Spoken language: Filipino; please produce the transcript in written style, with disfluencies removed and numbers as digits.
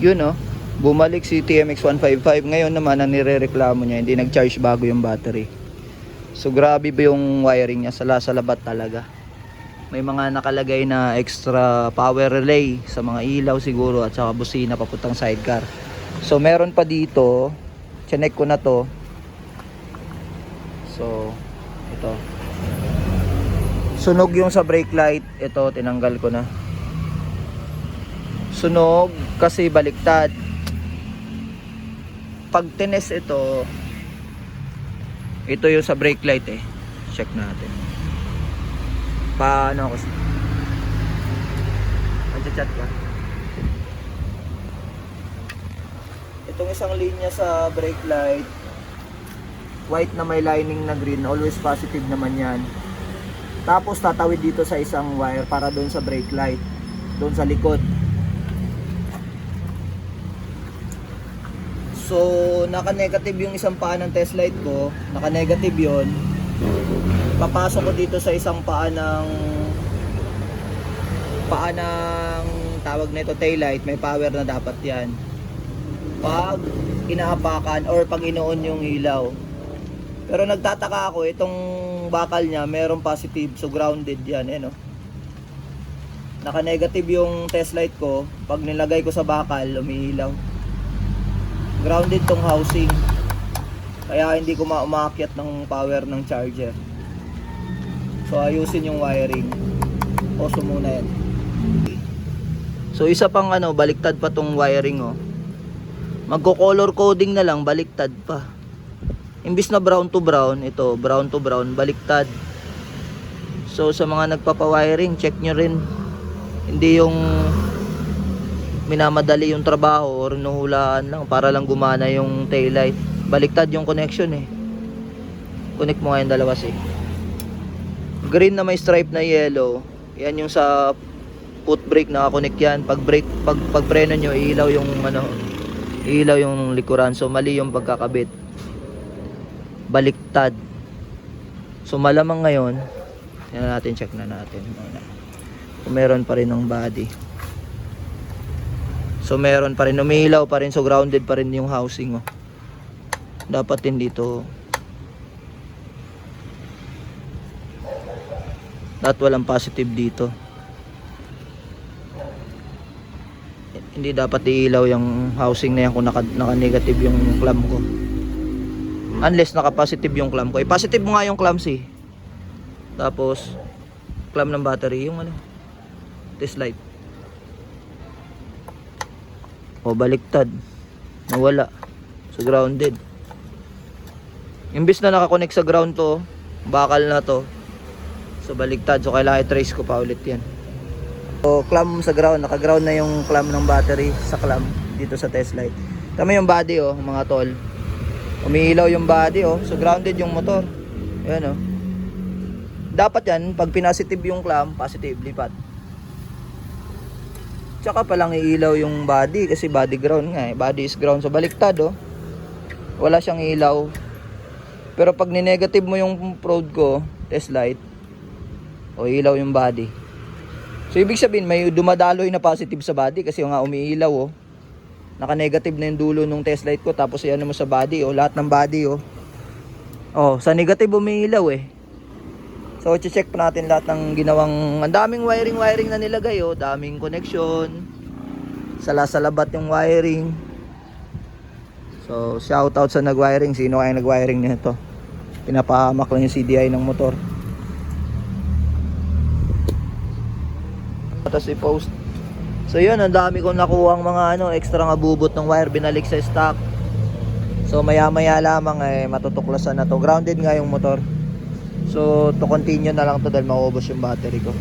Yun oh, bumalik si TMX 155. Ngayon naman ang nirereklamo niya, hindi nag-charge bago yung battery. So grabe ba yung wiring niya, salabat talaga. May mga nakalagay na extra power relay sa mga ilaw siguro, at saka busina papuntang sidecar. So meron pa dito, chinek ko na to. So ito, sunog yung sa brake light. Ito, tinanggal ko na. Sunog kasi baliktad. Pag tines ito yung sa brake light eh. Check natin. Paano ako? Mag-chat ka. Itong isang linya sa brake light, white na may lining na green, always positive naman yan. Tapos tatawid dito sa isang wire para doon sa brake light, doon sa likod. So naka-negative yung isang paa ng test light ko, naka-negative yon. Papasok ko dito sa isang paa ng tawag nito tail light, may power na dapat yan. Pag inaapakan or pag inoon yung ilaw. Pero nagtataka ako, itong bakal niya merong positive, so grounded yan eh no. Naka-negative yung test light ko, pag nilagay ko sa bakal umiilaw. Grounded tong housing, kaya hindi ko umaakyat ng power ng charger. So ayusin yung wiring. Pause muna yan. So isa pang baliktad pa tong wiring oh. Magko-color coding na lang, baliktad pa. Imbis na brown to brown, ito brown to brown, baliktad. So sa mga nagpapa-wiring, check nyo rin. Hindi yung minamadali yung trabaho or nuhulaan lang para lang gumana yung taillight. Baliktad yung connection eh. Connect mo nga yung dalawa eh. Green na may stripe na yellow, yan yung sa foot brake, nakakonect yan. Pag brake, pag preno nyo, ilaw yung ilaw yung likuran. So mali yung pagkakabit. Baliktad. So malamang ngayon, yan natin, check na natin kung meron pa rin ng body. So meron pa rin, umiilaw pa rin, so grounded pa rin yung housing oh. Dapat din dito, dapat walang positive dito. Hindi dapat iilaw yung housing na yan kung naka-negative yung clamp ko. Unless naka-positive yung clamp ko. I-positive mo nga yung clamps eh. Tapos clamp ng battery, yung test light. O baliktad, nawala. So grounded. Imbis na nakakonect sa ground to, bakal na to, so baliktad. So kailangan i-trace ko pa ulit yan. So clamp sa ground, naka-ground na yung clamp ng battery sa clamp dito sa test light. Tama yung body oh mga tol. Umiilaw yung body oh, so grounded yung motor. Ayan oh. Dapat yan, pag pinasitive yung clamp, positive, lipat. Tsaka palang iilaw yung body kasi body ground nga eh. Body is ground. So baliktad oh. Wala siyang ilaw. Pero pag ni-negative mo yung probe ko, test light, o ilaw yung body. So ibig sabihin may dumadaloy na positive sa body kasi nga umiilaw oh. Naka-negative na yung dulo ng test light ko, tapos yan mo sa body oh, lahat ng body oh. Oh, sa negative umiilaw eh. So, check pa natin lahat ng ginawang, ang daming wiring na nilagay oh, daming connection. Salabat yung wiring. So, shout out sa nag-wiring, sino kaya nag-wiring nito? Pinapahamak lang yung CDI ng motor. Tapos i-post. So, yun, ang dami kong nakuhang mga extra nga bubot ng wire, binalik sa stock. So, maya-maya lamang matutuklasan na to. Grounded nga yung motor. So to continue na lang to dahil maubos yung battery ko.